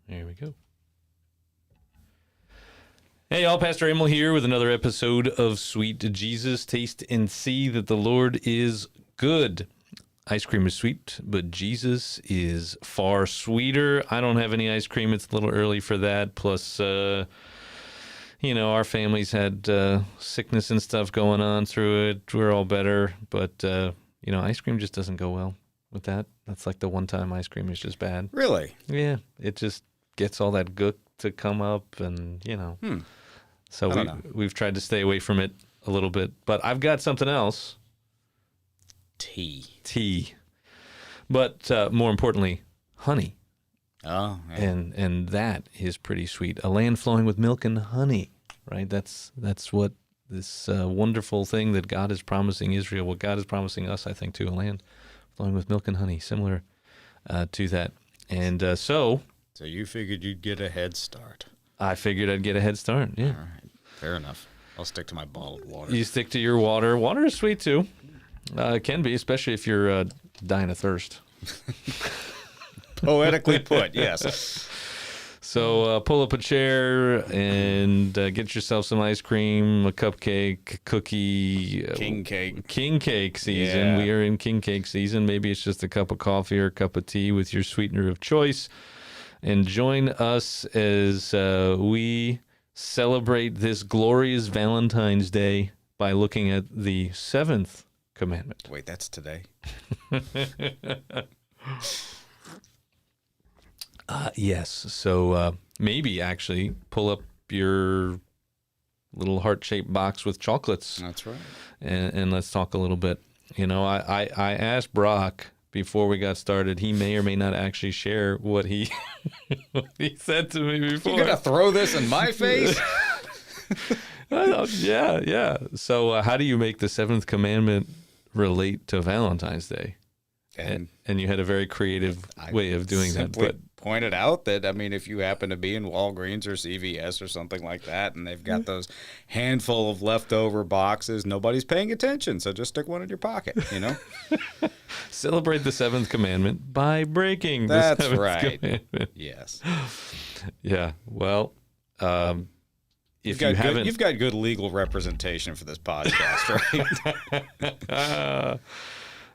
There we go. Hey, y'all, Pastor Emil here with another episode of Sweet Jesus. Taste and see that the Lord is good. Ice cream is sweet, but Jesus is far sweeter. I don't have any ice cream. It's a little early for that. Plus, our family's had sickness and stuff going on through it. We're all better. But, ice cream just doesn't go well with that. That's like the one time ice cream is just bad. Really? Yeah. It just gets all that gook to come up and, So we've tried to stay away from it a little bit. But I've got something else. Tea. But more importantly, honey. Oh, yeah. And that is pretty sweet. A land flowing with milk and honey, right? That's what this wonderful thing that God is promising Israel, what God is promising us, I think, too, a land flowing with milk and honey, similar to that. And So you figured you'd get a head start. I figured I'd get a head start, yeah. All right, fair enough. I'll stick to my bottled water. You stick to your water. Water is sweet, too. It can be, especially if you're dying of thirst. Poetically put, yes. So pull up a chair and get yourself some ice cream, a cupcake, cookie. King cake. King cake season. Yeah. We are in king cake season. Maybe it's just a cup of coffee or a cup of tea with your sweetener of choice. And join us as we celebrate this glorious Valentine's Day by looking at the 7th Commandment. Wait, that's today? Yes. So maybe actually pull up your little heart-shaped box with chocolates. That's right. And let's talk a little bit. I asked Brock before we got started. He may or may not actually share what he he said to me before. You're going to throw this in my face? Yeah. So how do you make the 7th Commandment relate to Valentine's Day? And you had a very creative way of doing that. But pointed out that, if you happen to be in Walgreens or CVS or something like that, and they've got those handful of leftover boxes, nobody's paying attention, so just stick one in your pocket, Celebrate the 7th Commandment by breaking the 7th right. Commandment. Yes. Yeah. Well, if you haven't... You've got good legal representation for this podcast, right?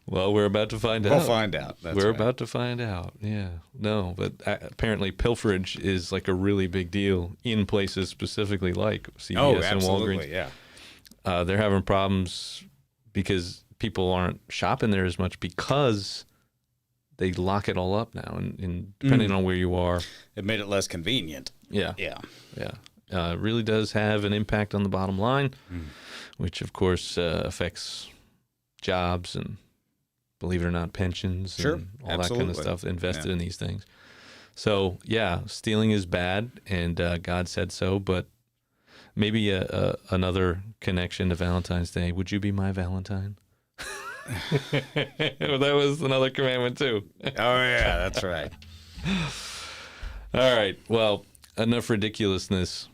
Well, we're about to find out. We'll find out. We're about to find out. Yeah. No, but apparently pilferage is like a really big deal in places specifically like CVS and Walgreens. Yeah. They're having problems because people aren't shopping there as much because they lock it all up now. And depending on where you are. It made it less convenient. Yeah. It really does have an impact on the bottom line, which, of course, affects jobs and, believe it or not, pensions and all that kind of stuff invested in these things. So, stealing is bad, and God said so, but maybe another connection to Valentine's Day. Would you be my Valentine? That was another commandment, too. Oh, yeah, that's right. All right. Well, enough ridiculousness,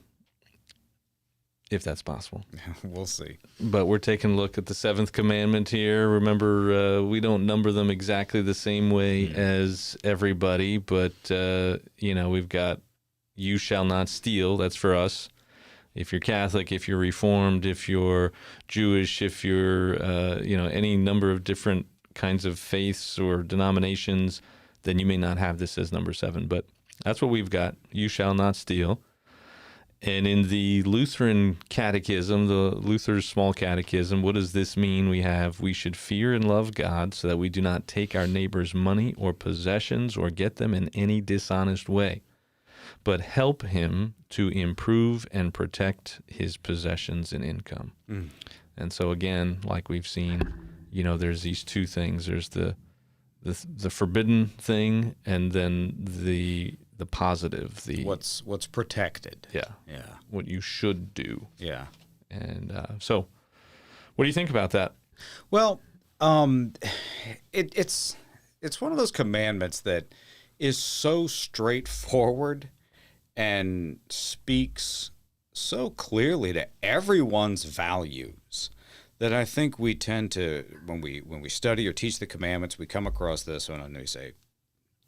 if that's possible. We'll see. But we're taking a look at the 7th Commandment here. Remember, we don't number them exactly the same way as everybody, but, we've got you shall not steal. That's for us. If you're Catholic, if you're Reformed, if you're Jewish, if you're, any number of different kinds of faiths or denominations, then you may not have this as number 7. But that's what we've got. You shall not steal. And in the Lutheran Catechism, the Luther's Small Catechism, what does this mean? We should fear and love God so that we do not take our neighbor's money or possessions or get them in any dishonest way, but help him to improve and protect his possessions and income. And so again, like we've seen, there's these two things. There's the forbidden thing, and then the positive, what's protected. Yeah. What you should do. Yeah. And so, what do you think about that? Well, it's one of those commandments that is so straightforward and speaks so clearly to everyone's values that I think we tend to, when we study or teach the commandments, we come across this one and we say,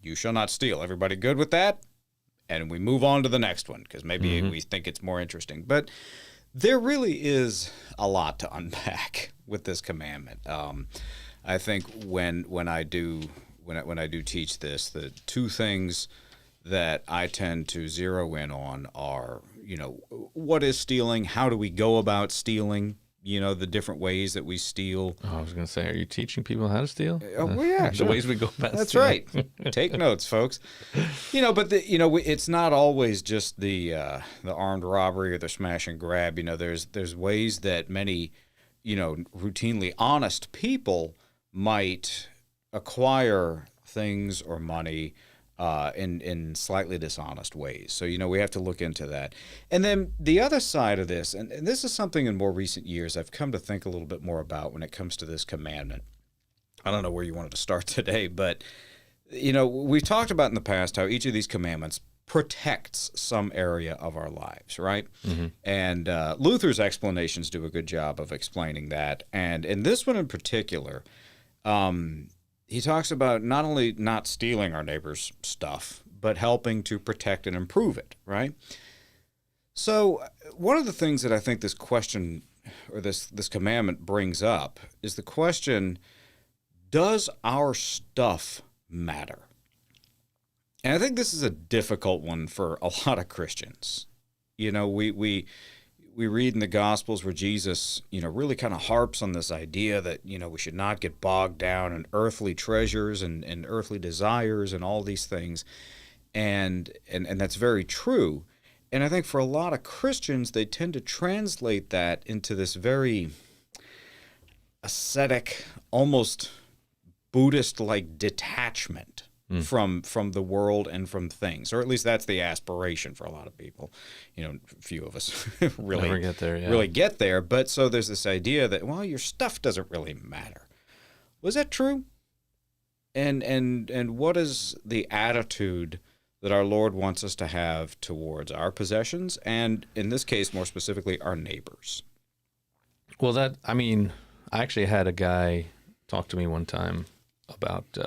"You shall not steal." Everybody good with that? and we move on to the next one because maybe we think it's more interesting. But there really is a lot to unpack with this commandment. I think when I do teach this, the two things that I tend to zero in on are, what is stealing? How do we go about stealing? The different ways that we steal. Oh, I was going to say, are you teaching people how to steal? Oh, well, yeah, the ways we go about That's stealing. right. Take notes, folks. But it's not always just the armed robbery or the smash and grab. There's ways that many, routinely honest people might acquire things or money in slightly dishonest ways. So, we have to look into that. And then the other side of this, and this is something in more recent years I've come to think a little bit more about when it comes to this commandment. I don't know where you wanted to start today, but, we've talked about in the past how each of these commandments protects some area of our lives, right? Mm-hmm. And Luther's explanations do a good job of explaining that. And in this one in particular, he talks about not only not stealing our neighbor's stuff, but helping to protect and improve it, right? So one of the things that I think this question or this commandment brings up is the question, does our stuff matter? And I think this is a difficult one for a lot of Christians. We read in the Gospels where Jesus, really kind of harps on this idea that, we should not get bogged down in earthly treasures and earthly desires and all these things. And that's very true. And I think for a lot of Christians, they tend to translate that into this very ascetic, almost Buddhist-like detachment from the world and from things, or at least that's the aspiration for a lot of people. Few of us really never get there, really get there. But so there's this idea that, well, your stuff doesn't really matter. Was that true? And what is the attitude that our Lord wants us to have towards our possessions, and in this case, more specifically, our neighbors? Well, I actually had a guy talk to me one time about.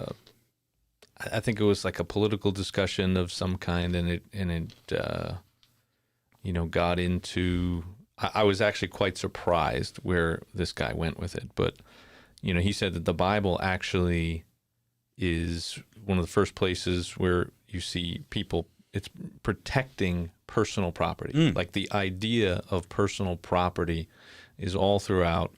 I think it was like a political discussion of some kind, and it got into. I was actually quite surprised where this guy went with it, but he said that the Bible actually is one of the first places where you see people. It's protecting personal property, like the idea of personal property is all throughout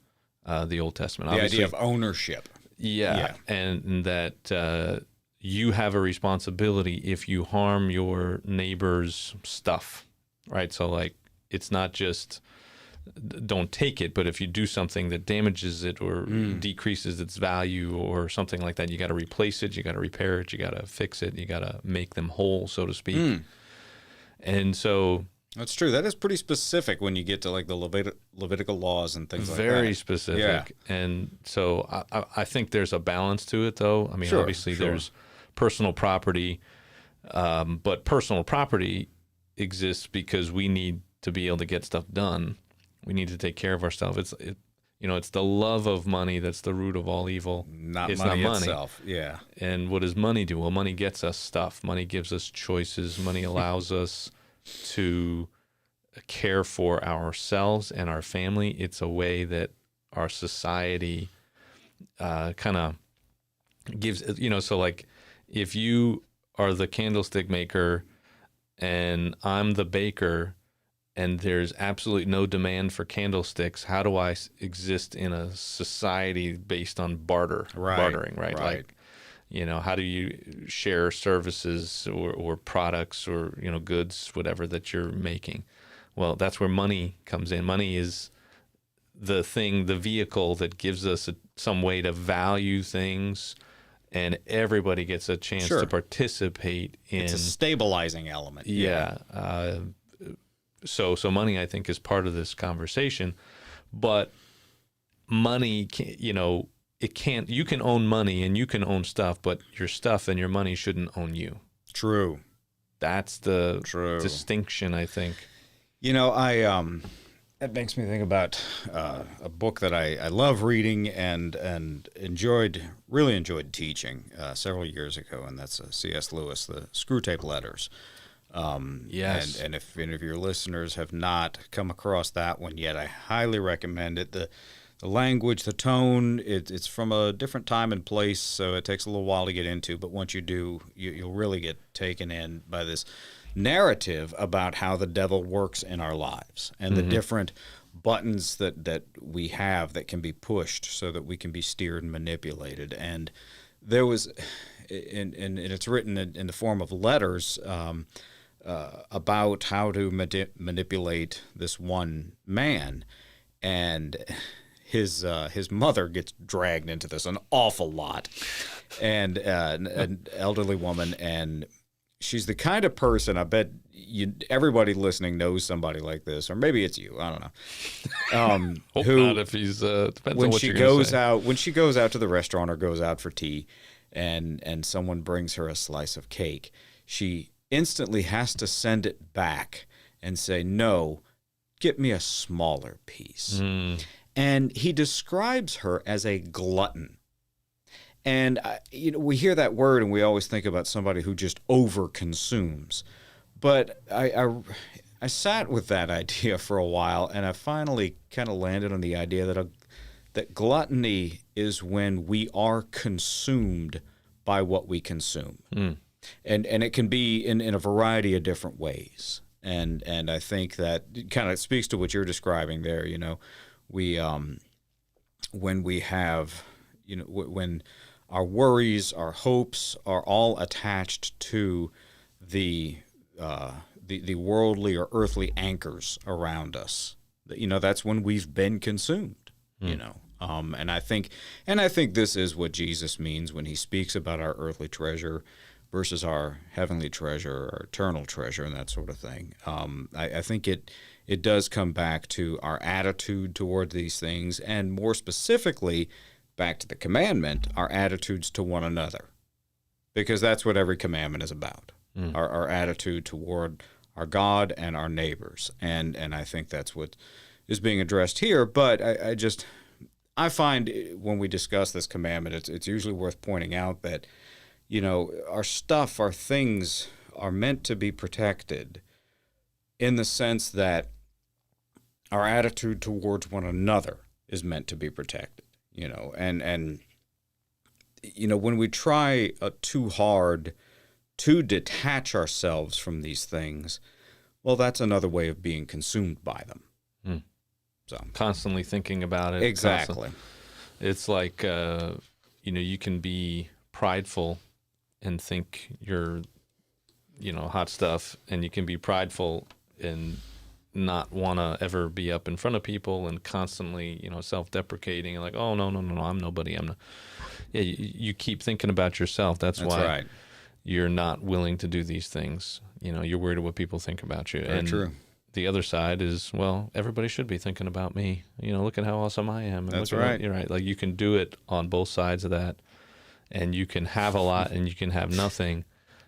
the Old Testament. The idea of ownership. Yeah. And that. You have a responsibility if you harm your neighbor's stuff, right? So it's not just don't take it, but if you do something that damages it or decreases its value or something like that, you got to replace it, you got to repair it, you got to fix it, you got to make them whole, so to speak. And so that's true. That is pretty specific when you get to the Levitical laws and things like that. Very specific. Yeah. And so I think there's a balance to it, though. Sure, obviously there's personal property, but personal property exists because we need to be able to get stuff done. We need to take care of our stuff. It's the love of money that's the root of all evil. It's not money itself. Yeah. And what does money do? Well, money gets us stuff. Money gives us choices. Money allows us to care for ourselves and our family. It's a way that our society kind of gives, if you are the candlestick maker and I'm the baker and there's absolutely no demand for candlesticks, how do I exist in a society based on bartering, right? How do you share services or products or, goods, whatever that you're making? Well, that's where money comes in. Money is the vehicle that gives us some way to value things, and everybody gets a chance to participate in. It's a stabilizing element. Yeah. So money, I think, is part of this conversation, but money, it can't. You can own money and you can own stuff, but your stuff and your money shouldn't own you. True. That's the distinction, I think. It makes me think about a book that I love reading and really enjoyed teaching several years ago, and that's C.S. Lewis, the Screwtape Letters. Yes. And if any of your listeners have not come across that one yet, I highly recommend it. The language, the tone, it's from a different time and place, so it takes a little while to get into. But once you do, you'll really get taken in by this narrative about how the devil works in our lives and the different buttons that we have that can be pushed so that we can be steered and manipulated. And there was, and it's written in the form of letters about how to manipulate this one man, and his mother gets dragged into this an awful lot, and an elderly woman, and she's the kind of person, I bet everybody listening knows somebody like this, or maybe it's you. I don't know. Hope who, not if he's depends when on what she you're goes say. out, when she goes out to the restaurant or goes out for tea, and someone brings her a slice of cake, she instantly has to send it back and say, "No, get me a smaller piece." And he describes her as a glutton. And we hear that word and we always think about somebody who just overconsumes. But I sat with that idea for a while, and I finally kind of landed on the idea that gluttony is when we are consumed by what we consume. And it can be in a variety of different ways. And I think that kind of speaks to what you're describing there. We when we have, when our worries, our hopes are all attached to the worldly or earthly anchors around us, that's when we've been consumed. And I think this is what Jesus means when he speaks about our earthly treasure versus our heavenly treasure, our eternal treasure, and that sort of thing. I think it does come back to our attitude toward these things, and more specifically, back to the commandment, our attitudes to one another, because that's what every commandment is about, our attitude toward our God and our neighbors. And I think that's what is being addressed here. But I find when we discuss this commandment, it's usually worth pointing out that, our stuff, our things are meant to be protected in the sense that our attitude towards one another is meant to be protected, and when we try too hard to detach ourselves from these things, well, that's another way of being consumed by them. So Constantly thinking about it. Exactly. It's like, you can be prideful and think you're, hot stuff, and you can be prideful and not want to ever be up in front of people and constantly, self-deprecating, like, oh, no, I'm nobody. I'm not. Yeah, you keep thinking about yourself. That's why right. You're not willing to do these things. You're worried what people think about you. Very true. The other side is, well, everybody should be thinking about me. Look at how awesome I am. And That's right. You're right. Like, you can do it on both sides of that, and you can have a lot and you can have nothing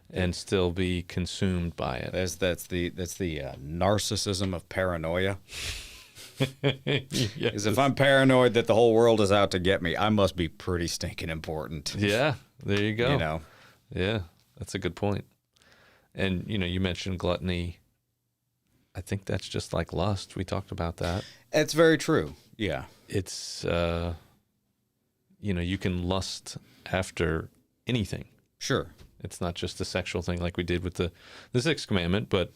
and still be consumed by it. That's the narcissism of paranoia. Yes. Because if I'm paranoid that the whole world is out to get me, I must be pretty stinking important. Yeah, there you go. Yeah, that's a good point. And, you mentioned gluttony. I think that's just like lust. We talked about that. It's very true. Yeah. It's, you can lust after anything. Sure. It's not just a sexual thing like we did with the sixth commandment, but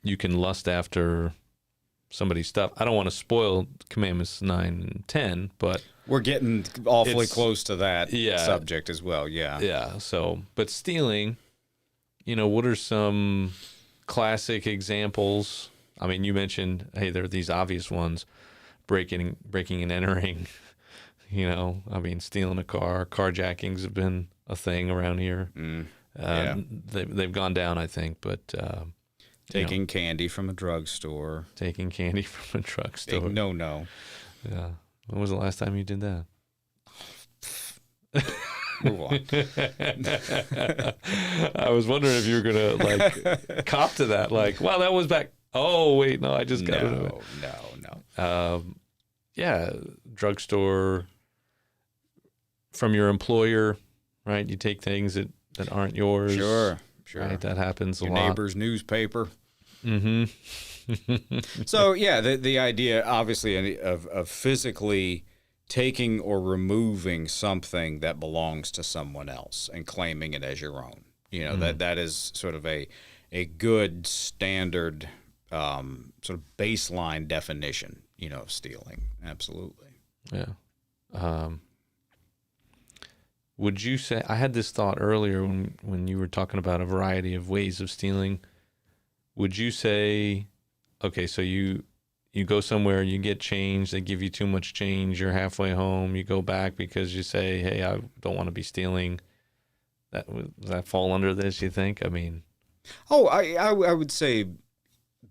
you can lust after somebody's stuff. I don't want to spoil commandments 9 and 10, but we're getting awfully close to that subject as well. Yeah. Yeah. So, but stealing, what are some classic examples? I mean, you mentioned, hey, there are these obvious ones, breaking and entering, stealing a car, carjackings have been a thing around here. They've gone down, I think, but taking candy from a drugstore. Taking candy from a drugstore. Big no. Yeah. When was the last time you did that? Move on. I was wondering if you were gonna cop to that. Like, wow, that was back. Oh wait, no, I just got it. No. Yeah, drugstore from your employer, right? You take things that aren't yours. Sure. Sure. Right? That happens a Your lot. neighbor's newspaper. Mm-hmm. So, yeah, the idea, obviously, of physically taking or removing something that belongs to someone else and claiming it as your own. You know, that is sort of a good standard sort of baseline definition, you know, of stealing. Absolutely. Yeah. Would you say, I had this thought earlier when you were talking about a variety of ways of stealing. Would you say, okay, so you go somewhere, you get change, they give you too much change, you're halfway home, you go back because you say, hey, I don't want to be stealing. Does that fall under this, you think? I mean. Oh, I would say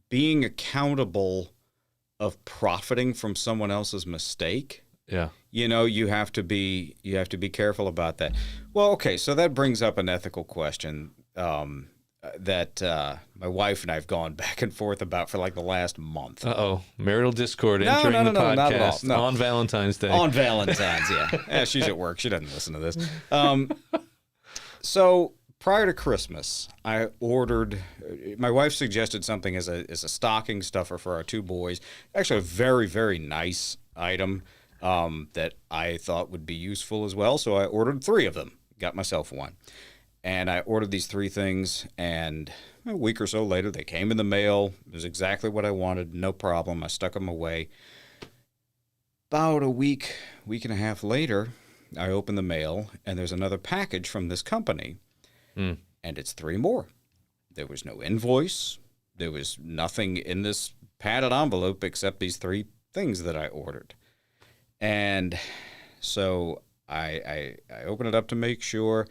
being accountable of profiting from someone else's mistake. Yeah. You know, you have to be careful about that. Well, okay, so that brings up an ethical question that my wife and I have gone back and forth about for like the last month. Uh-oh. Marital discord entering the podcast not at all. No. on Valentine's Day. On Valentine's, yeah. She's at work. She doesn't listen to this. So prior to Christmas, I ordered. My wife suggested something as a stocking stuffer for our two boys. Actually, a very, very nice item that I thought would be useful as well. So I ordered 3 of them. Got myself one. And I ordered these 3 things, and a week or so later, they came in the mail. It was exactly what I wanted. No problem. I stuck them away. About a week and a half later, I open the mail, and there's another package from this company, and it's 3 more. There was no invoice. There was nothing in this padded envelope except these 3 things that I ordered. And so I opened it up to make sure.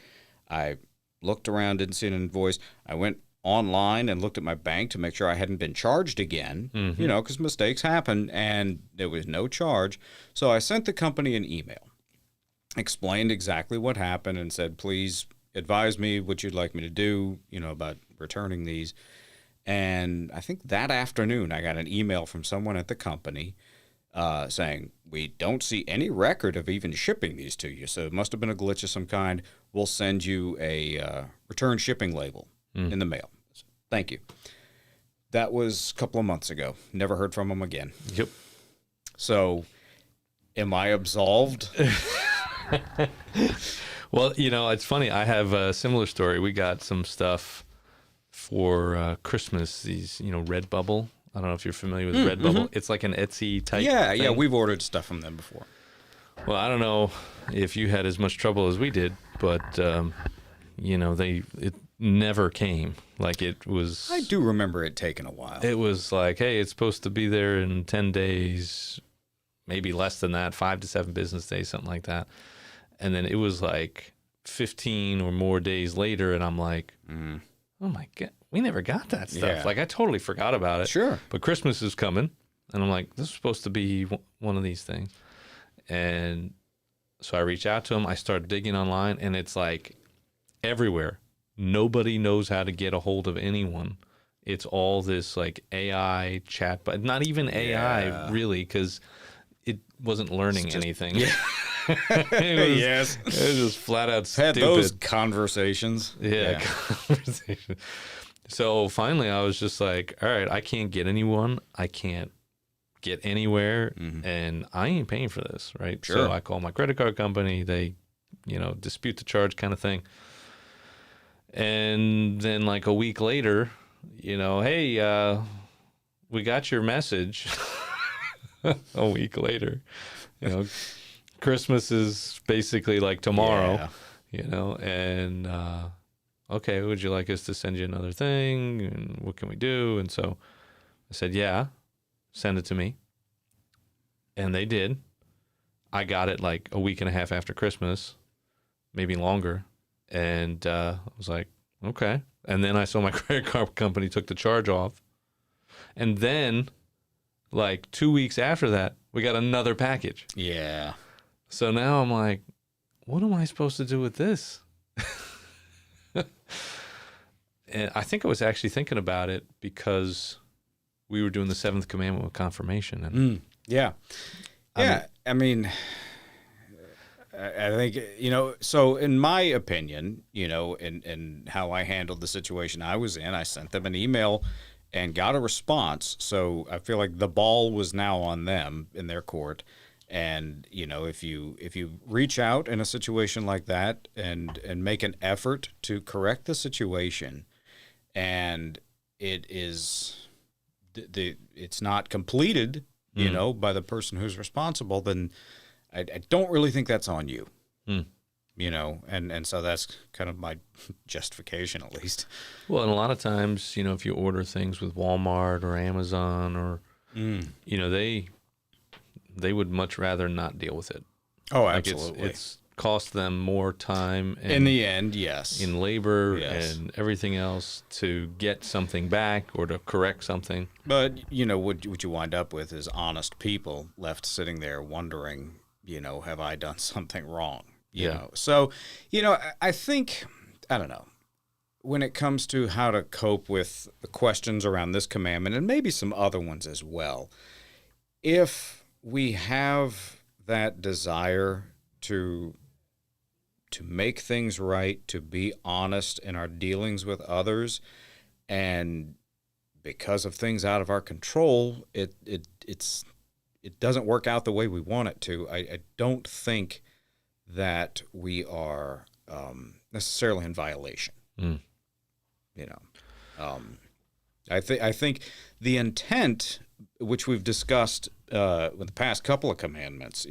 I looked around, didn't see an invoice. I went online and looked at my bank to make sure I hadn't been charged again, you know, because mistakes happen, and there was no charge. So I sent the company an email, explained exactly what happened, and said, please advise me what you'd like me to do, you know, about returning these. And I think that afternoon I got an email from someone at the company saying, we don't see any record of even shipping these to you, so it must have been a glitch of some kind. We'll send you a return shipping label in the mail. Thank you. That was a couple of months ago. Never heard from them again. Yep. So am I absolved? Well, you know, it's funny. I have a similar story. We got some stuff for Christmas, these, you know, Redbubble. I don't know if you're familiar with Redbubble. It's like an Etsy type thing. Yeah, we've ordered stuff from them before. Well, I don't know if you had as much trouble as we did, but, you know, it never came. Like, it was... I do remember it taking a while. It was like, hey, it's supposed to be there in 10 days, maybe less than that, 5 to 7 business days, something like that. And then it was like 15 or more days later, and I'm like, oh my God, we never got that stuff. Yeah. Like, I totally forgot about it. Sure. But Christmas is coming, and I'm like, this is supposed to be one of these things. And so I reach out to them. I start digging online, and it's like everywhere. Nobody knows how to get a hold of anyone. It's all this like AI chat, but not even AI really, because it wasn't learning anything. Yeah. It was just flat out stupid. Had those conversations. Yeah. Conversation. So finally I was just like, all right, I can't get anyone. I can't get anywhere, and I ain't paying for this, right? Sure. So I call my credit card company. They, you know, dispute the charge kind of thing. And then like a week later, you know, hey, we got your message. A week later, you know, Christmas is basically like tomorrow, you know, and okay, would you like us to send you another thing? And what can we do? And so I said, yeah, send it to me. And they did. I got it like a week and a half after Christmas, maybe longer. And I was like, okay. And then I saw my credit card company took the charge off. And then like 2 weeks after that, we got another package. Yeah. So now I'm like, what am I supposed to do with this? And I think I was actually thinking about it because we were doing the 7th Commandment with confirmation. And Yeah. Yeah. I mean, I think, so in my opinion, and how I handled the situation I was in, I sent them an email and got a response. So I feel like the ball was now on them in their court. And, if you reach out in a situation like that and make an effort to correct the situation, and it's not completed, by the person who's responsible, then I don't really think that's on you, and so that's kind of my justification, at least. Well, and a lot of times, if you order things with Walmart or Amazon or, they would much rather not deal with it. Oh, absolutely. It's cost them more time. And in the end, yes. In labor and everything else to get something back or to correct something. But, what you wind up with is honest people left sitting there wondering, have I done something wrong? You know? So, I think, I don't know, when it comes to how to cope with the questions around this commandment and maybe some other ones as well, if we have that desire to make things right, to be honest in our dealings with others, and because of things out of our control, it doesn't work out the way we want it to. I don't think that we are necessarily in violation. I think the intent, which we've discussed with the past couple of commandments,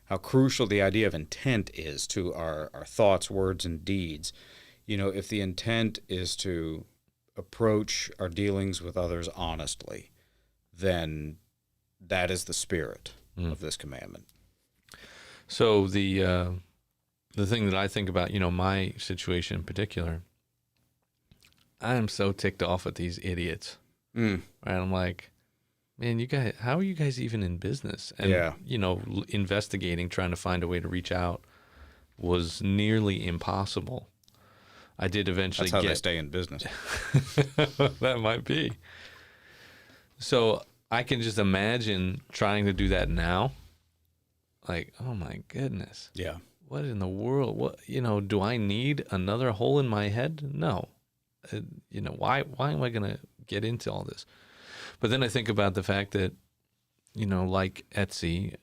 how crucial the idea of intent is to our thoughts, words, and deeds. If the intent is to approach our dealings with others honestly, then that is the spirit of this commandment. So the thing that I think about, my situation in particular, I am so ticked off at these idiots. Right? I'm like, man, you guys, how are you guys even in business? And, investigating, trying to find a way to reach out was nearly impossible. I did eventually That's how they stay in business. That might be. So I can just imagine trying to do that now. Like, oh my goodness. Yeah. What in the world? What, do I need another hole in my head? No. Why am I going to get into all this? But then I think about the fact that, like Etsy,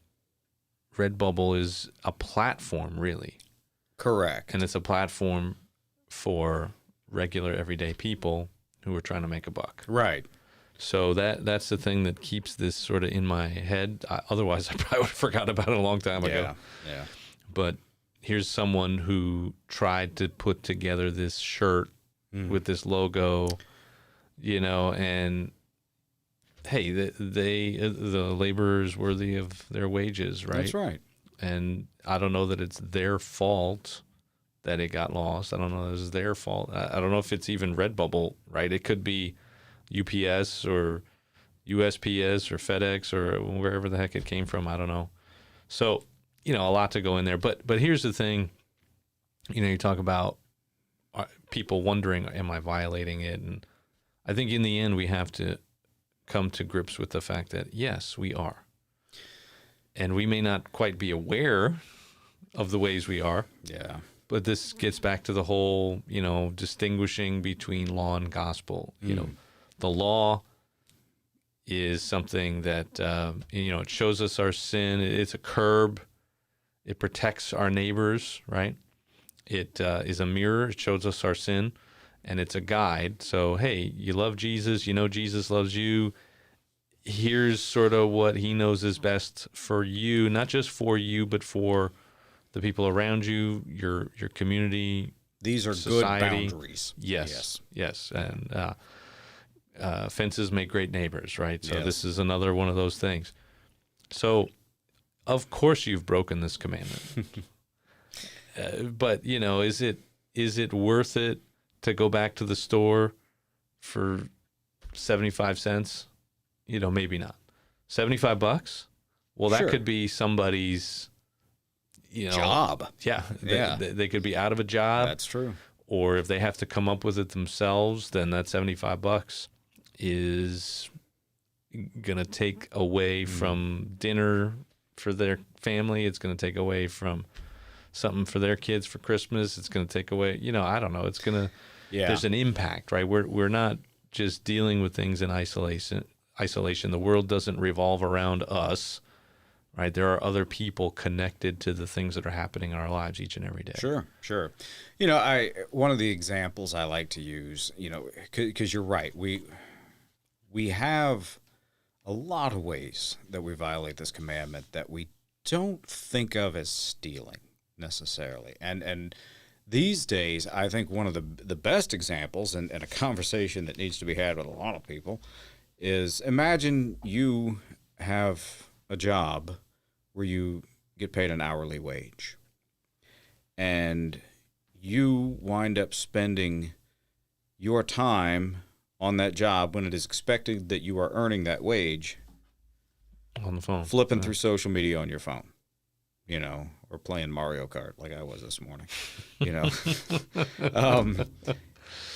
Redbubble is a platform, really. Correct. And it's a platform for regular, everyday people who are trying to make a buck. Right. So that's the thing that keeps this sort of in my head. Otherwise, I probably would have forgot about it a long time ago. Yeah. But here's someone who tried to put together this shirt with this logo, and hey, the labor is worthy of their wages, right? That's right. And I don't know that it's their fault that it got lost. I don't know that it's their fault. I don't know if it's even Redbubble, right? It could be UPS or USPS or FedEx or wherever the heck it came from. I don't know. So, a lot to go in there. But here's the thing. You talk about people wondering, am I violating it? And I think in the end, we have to come to grips with the fact that, yes, we are. And we may not quite be aware of the ways we are. Yeah. But this gets back to the whole, distinguishing between law and gospel. The law is something that, it shows us our sin. It's a curb. It protects our neighbors, right? It is a mirror. It shows us our sin. And it's a guide. So, hey, you love Jesus. Jesus loves you. Here's sort of what he knows is best for you, not just for you, but for the people around you, your community. These are society. Good boundaries. Yes. And fences make great neighbors, right? So this is another one of those things. So, of course, you've broken this commandment. But, is it worth it to go back to the store for 75 cents? Maybe not. $75? Well, that could be somebody's, job. Yeah. They could be out of a job. That's true. Or if they have to come up with it themselves, then that $75 is going to take away from dinner for their family. It's going to take away from something for their kids for Christmas. It's going to take away, I don't know. It's going to, there's an impact, right? We're not just dealing with things in isolation. The world doesn't revolve around us, right? There are other people connected to the things that are happening in our lives each and every day. Sure. One of the examples I like to use, because you're right, we have a lot of ways that we violate this commandment that we don't think of as stealing necessarily. And these days, I think one of the best examples, and a conversation that needs to be had with a lot of people, is imagine you have a job where you get paid an hourly wage, and you wind up spending your time on that job when it is expected that you are earning that wage on the phone, flipping through social media on your phone, or playing Mario Kart like I was this morning,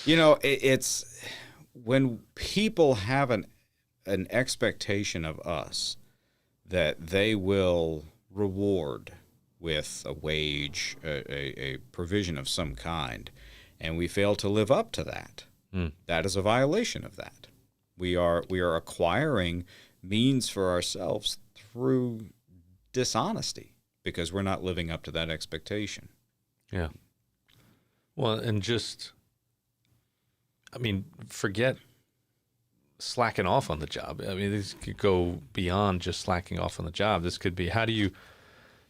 it's when people have an expectation of us that they will reward with a wage, a provision of some kind, and we fail to live up to that. That is a violation of that. We are acquiring means for ourselves through dishonesty because we're not living up to that expectation. Yeah. Well, and forget slacking off on the job. This could go beyond just slacking off on the job. This could be, how do you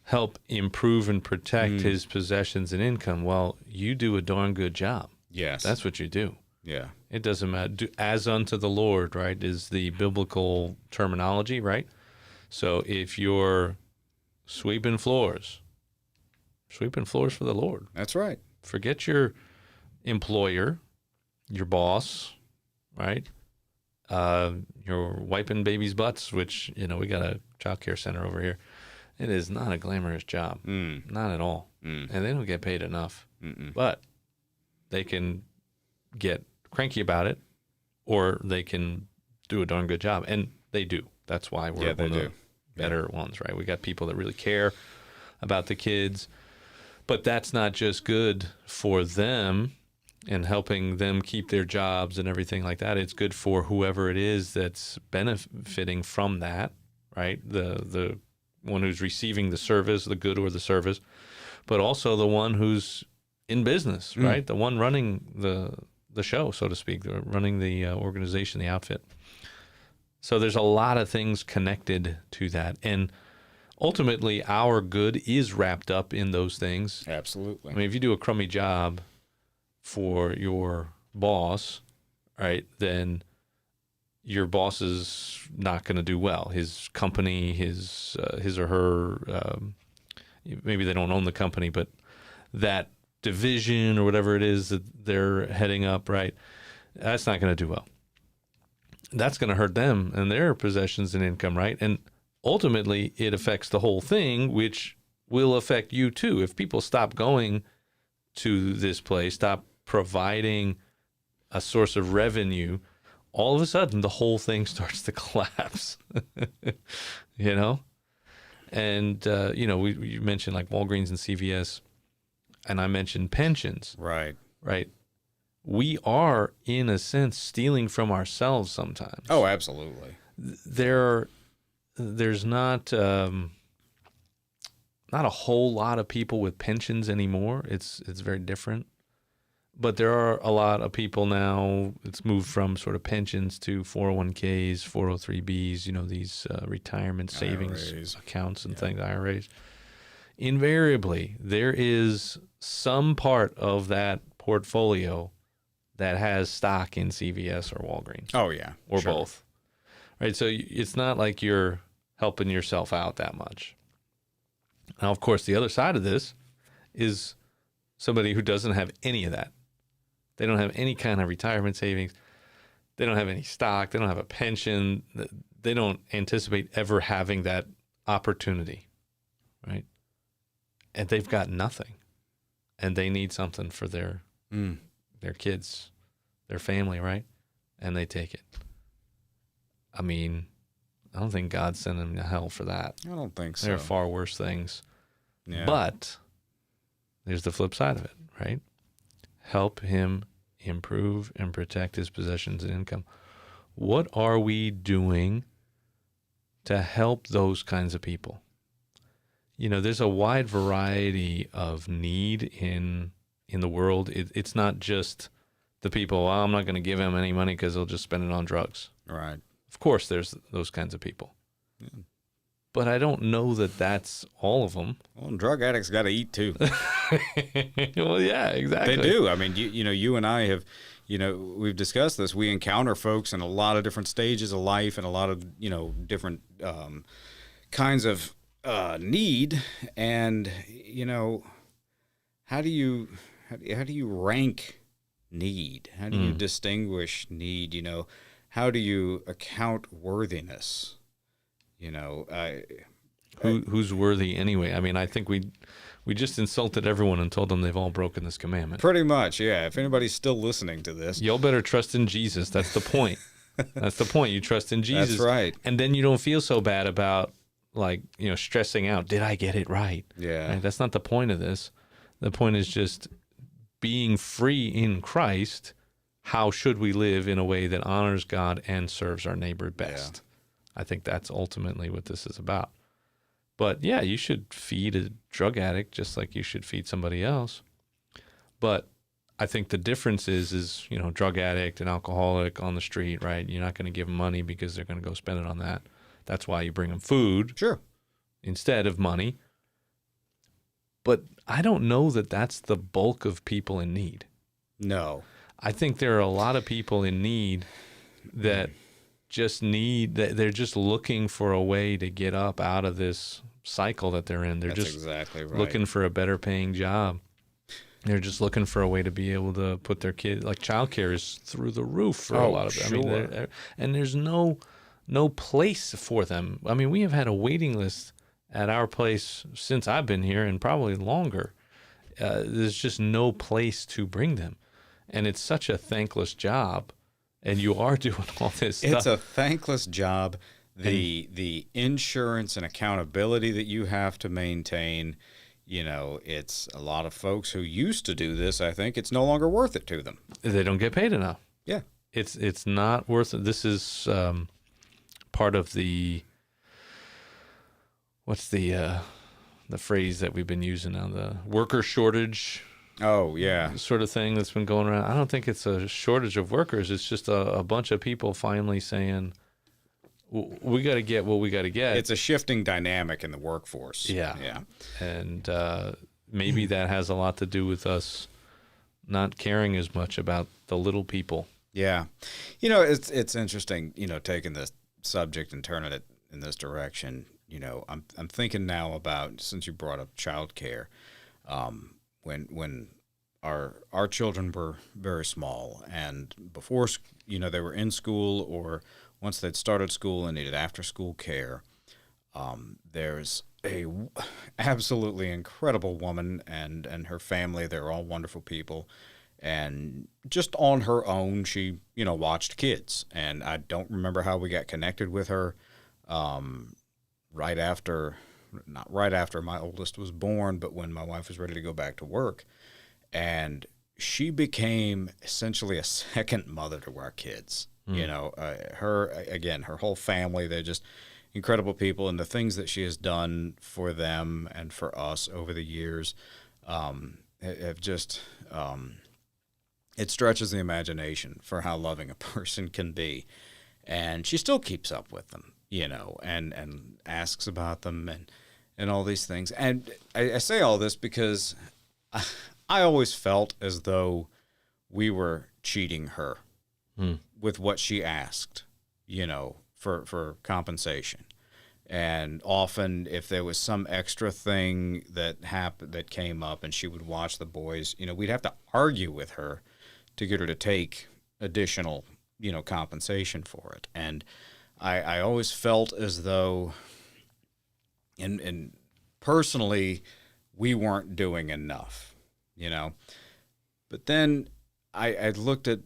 help improve and protect his possessions and income? Well, you do a darn good job. Yes. That's what you do. Yeah. It doesn't matter. Do as unto the Lord, right, is the biblical terminology, right? So if you're sweeping floors for the Lord. That's right. Forget your employer, your boss, right? You're wiping babies' butts, which, we got a child care center over here. It is not a glamorous job. Not at all. And they don't get paid enough. But they can get cranky about it, or they can do a darn good job. And they do. That's why we're one of the better ones, right? We got people that really care about the kids. But that's not just good for them and helping them keep their jobs and everything like that. It's good for whoever it is that's benefiting from that, right? The one who's receiving the service, the good or the service, but also the one who's in business, right? The one running the show, so to speak, running the organization, the outfit. So there's a lot of things connected to that. And ultimately, our good is wrapped up in those things. Absolutely. If you do a crummy job for your boss, right, then your boss is not going to do well. His company, his or her, maybe they don't own the company, but that division or whatever it is that they're heading up, right, that's not going to do well. That's going to hurt them and their possessions and income, right? And ultimately, it affects the whole thing, which will affect you too. If people stop going to this place, stop providing a source of revenue, all of a sudden the whole thing starts to collapse. And you mentioned like Walgreens and CVS, and I mentioned pensions. Right. We are, in a sense, stealing from ourselves sometimes. Oh, absolutely. There's not a whole lot of people with pensions anymore. It's very different. But there are a lot of people now. It's moved from sort of pensions to 401ks, 403bs, these retirement savings IRAs. Accounts and things, IRAs. Invariably, there is some part of that portfolio that has stock in CVS or Walgreens. Oh, yeah. Or both. Right? So it's not like you're helping yourself out that much. Now, of course, the other side of this is somebody who doesn't have any of that. They don't have any kind of retirement savings. They don't have any stock. They don't have a pension. They don't anticipate ever having that opportunity, right? And they've got nothing. And they need something for their kids, their family, right? And they take it. I don't think God sent him to hell for that. I don't think so. There are far worse things. Yeah. But there's the flip side of it, right? Help him improve and protect his possessions and income. What are we doing to help those kinds of people? You know, there's a wide variety of need in the world. It's not just the people, well, I'm not going to give him any money because he'll just spend it on drugs. Right. Of course, there's those kinds of people. Yeah. But I don't know that that's all of them. Well, drug addicts got to eat too. Well, yeah, exactly. They do. I mean, you and I have, we've discussed this. We encounter folks in a lot of different stages of life and a lot of, different kinds of need. And, how do you rank need? How do you distinguish need? How do you account worthiness? Who's worthy anyway? I mean, I think we just insulted everyone and told them they've all broken this commandment. Pretty much, yeah. If anybody's still listening to this, y'all better trust in Jesus. That's the point. That's the point. You trust in Jesus. That's right. And then you don't feel so bad about stressing out. Did I get it right? Yeah. Right? That's not the point of this. The point is just being free in Christ. How should we live in a way that honors God and serves our neighbor best? Yeah. I think that's ultimately what this is about. But yeah, you should feed a drug addict just like you should feed somebody else. But I think the difference is drug addict and alcoholic on the street, right? You're not going to give them money because they're going to go spend it on that. That's why you bring them food. Sure. Instead of money. But I don't know that that's the bulk of people in need. No. I think there are a lot of people in need that they're just looking for a way to get up out of this cycle that they're in. They're That's just exactly right. Looking for a better paying job. They're just looking for a way to be able to put their kid, like childcare is through the roof for a lot of them. Sure. I mean, and there's no place for them. I mean, we have had a waiting list at our place since I've been here and probably longer. There's just no place to bring them. And it's such a thankless job. And you are doing all this stuff. It's a thankless job. The insurance and accountability that you have to maintain, it's a lot of folks who used to do this. I think it's no longer worth it to them. They don't get paid enough. Yeah. It's not worth it. This is part of the, what's the phrase that we've been using now, the worker shortage. Oh, yeah. Sort of thing that's been going around. I don't think it's a shortage of workers. It's just a bunch of people finally saying, we got to get what we got to get. It's a shifting dynamic in the workforce. Yeah. Yeah. And maybe that has a lot to do with us not caring as much about the little people. Yeah. It's interesting, taking this subject and turning it in this direction. I'm thinking now about, since you brought up childcare, when our children were very small and before, they were in school or once they'd started school and needed after school care, there's a absolutely incredible woman and her family. They're all wonderful people. And just on her own, she, watched kids. And I don't remember how we got connected with her not right after my oldest was born, but when my wife was ready to go back to work. And she became essentially a second mother to our kids. Her whole family, they're just incredible people. And the things that she has done for them and for us over the years have just, it stretches the imagination for how loving a person can be. And she still keeps up with them, and asks about them and all these things. And I say all this because I always felt as though we were cheating her with what she asked, for compensation. And often if there was some extra thing that happened that came up and she would watch the boys, we'd have to argue with her to get her to take additional, compensation for it. And I always felt as though, and personally, we weren't doing enough, But then I looked at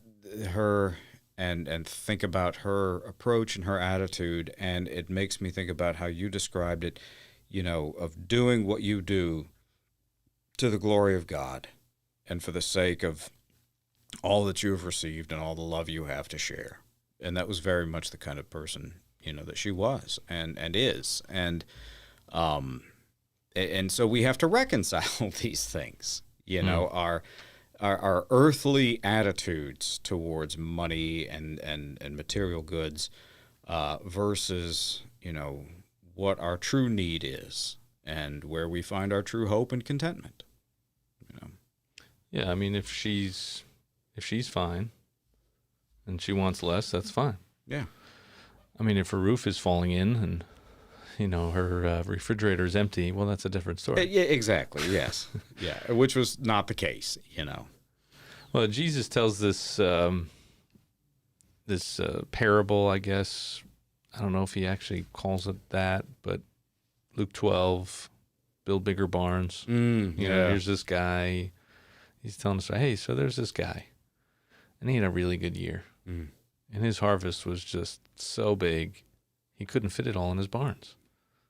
her and think about her approach and her attitude, and it makes me think about how you described it, of doing what you do to the glory of God and for the sake of all that you have received and all the love you have to share. And that was very much the kind of person, that she was and is. And so we have to reconcile these things, our earthly attitudes towards money and material goods versus, what our true need is and where we find our true hope and contentment. Yeah, I mean, if she's fine and she wants less, that's fine. Yeah. I mean, if her roof is falling in and, her refrigerator is empty, well, that's a different story. Yeah, exactly. Yes. Yeah, which was not the case, Well, Jesus tells this parable, I guess. I don't know if he actually calls it that, but Luke 12, build bigger barns. Here's this guy. He's telling us, hey, so there's this guy, and he had a really good year. And his harvest was just so big, he couldn't fit it all in his barns.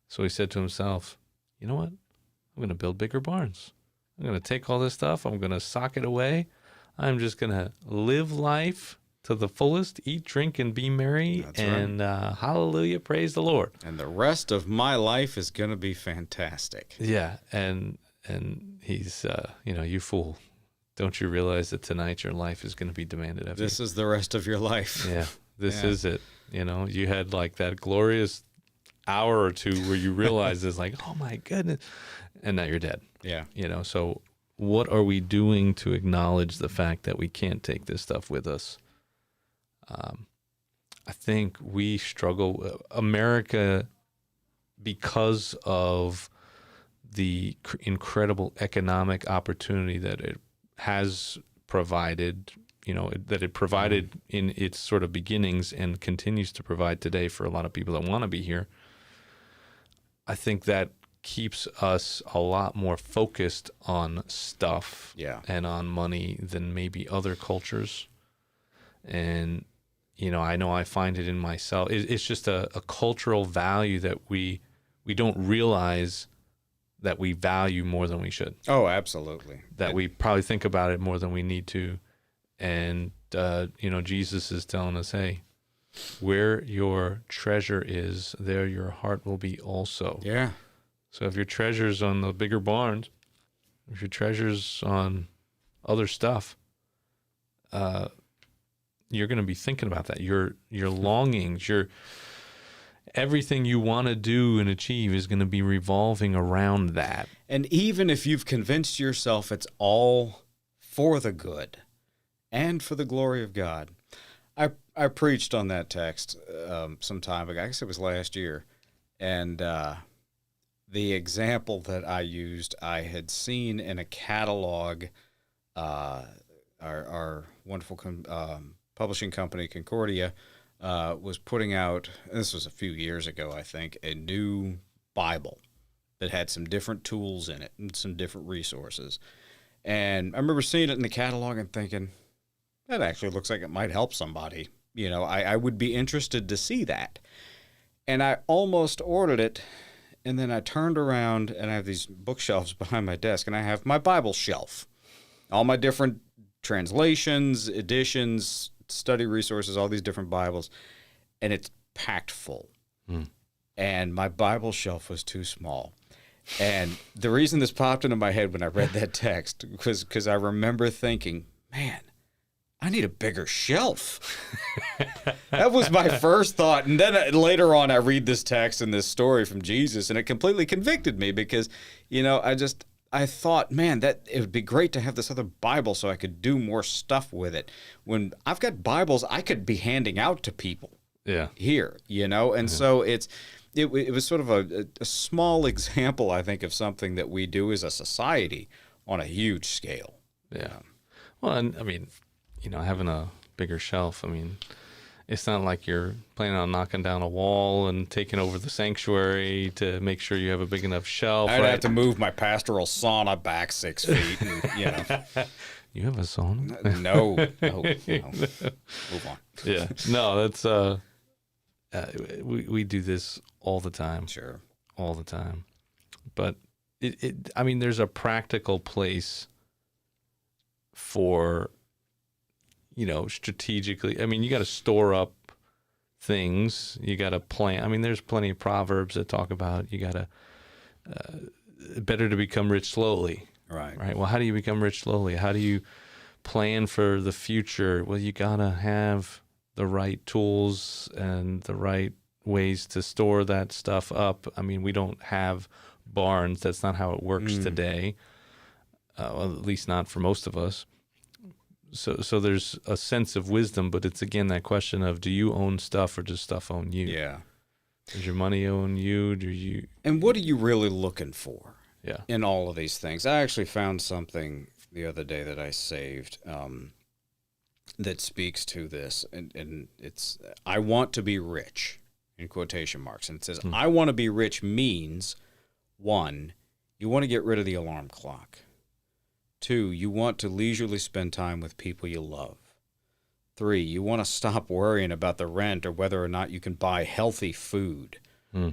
So he said to himself, you know what? I'm going to build bigger barns. I'm going to take all this stuff. I'm going to sock it away. I'm just going to live life to the fullest, eat, drink, and be merry. That's and right. Hallelujah, praise the Lord. And the rest of my life is going to be fantastic. Yeah, and he's, you fool. Don't you realize that tonight your life is going to be demanded of you? This is the rest of your life. Yeah, this is it. You had like that glorious hour or two where you realize it's like, oh my goodness, and now you're dead. Yeah. So what are we doing to acknowledge the fact that we can't take this stuff with us? I think we struggle, America, because of the incredible economic opportunity that it has provided, that it provided in its sort of beginnings and continues to provide today for a lot of people that want to be here. I think that keeps us a lot more focused on stuff and on money than maybe other cultures. And, I know I find it in myself. It's just a cultural value that we don't realize that we value more than we should. Oh, absolutely. That we probably think about it more than we need to. And, Jesus is telling us, hey, where your treasure is, there your heart will be also. Yeah. So if your treasure's on the bigger barns, if your treasure's on other stuff, you're going to be thinking about that. Your longings, everything you want to do and achieve is going to be revolving around that. And even if you've convinced yourself it's all for the good and for the glory of God. I preached on that text some time ago. I guess it was last year. And the example that I used, I had seen in a catalog, our wonderful publishing company, Concordia, was putting out, this was a few years ago, I think, a new Bible that had some different tools in it and some different resources. And I remember seeing it in the catalog and thinking, that actually looks like it might help somebody. I would be interested to see that. And I almost ordered it, and then I turned around, and I have these bookshelves behind my desk, and I have my Bible shelf. All my different translations, editions, study resources, all these different Bibles, and it's packed full. And my Bible shelf was too small. And the reason this popped into my head when I read that text was because I remember thinking, man, I need a bigger shelf. That was my first thought. And then later on, I read this text and this story from Jesus, and it completely convicted me because, I thought, man, that it would be great to have this other Bible so I could do more stuff with it. When I've got Bibles I could be handing out to people here, And so it was sort of a small example, I think, of something that we do as a society on a huge scale. Yeah. Well, and I mean, having a bigger shelf, it's not like you're planning on knocking down a wall and taking over the sanctuary to make sure you have a big enough shelf. I'd have to move my pastoral sauna back 6 feet. And, You have a song? No. Move on. Yeah. No, that's we do this all the time. Sure. All the time. But I mean, there's a practical place for, strategically. I mean, you got to store up things. You got to plan. I mean, there's plenty of proverbs that talk about you got to better to become rich slowly. Right. Right. Well, how do you become rich slowly? How do you plan for the future? Well, you got to have the right tools and the right ways to store that stuff up. I mean, we don't have barns. That's not how it works today. Well, at least not for most of us. So there's a sense of wisdom, but it's again that question of, do you own stuff or does stuff own you? Yeah. Does your money own you? Do you? And what are you really looking for? Yeah. In all of these things, I actually found something the other day that I saved that speaks to this, and it's "I want to be rich" in quotation marks, and it says "I want to be rich" means 1, you want to get rid of the alarm clock. 2, you want to leisurely spend time with people you love. 3, you want to stop worrying about the rent or whether or not you can buy healthy food.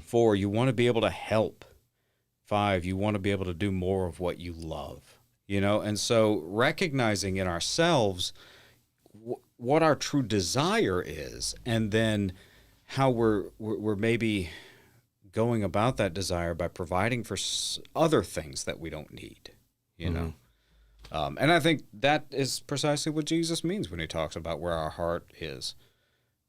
4, you want to be able to help. 5, you want to be able to do more of what you love. And so recognizing in ourselves what our true desire is, and then how we're maybe going about that desire by providing for other things that we don't need, and I think that is precisely what Jesus means when he talks about where our heart is.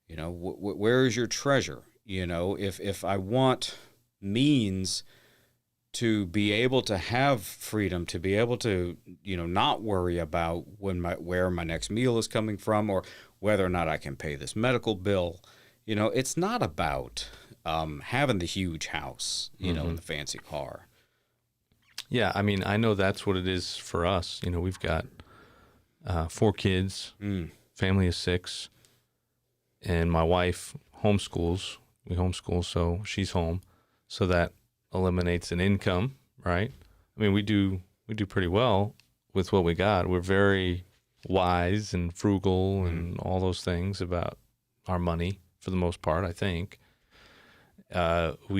Where is your treasure? If I want means to be able to have freedom, to be able to, not worry about where my next meal is coming from or whether or not I can pay this medical bill. It's not about having the huge house, and the fancy car. Yeah, I mean, I know that's what it is for us. We've got 4 kids, family of 6, and my wife homeschools. We homeschool, so she's home. So that eliminates an income, right? I mean, we do pretty well with what we got. We're very wise and frugal and all those things about our money for the most part, I think. There's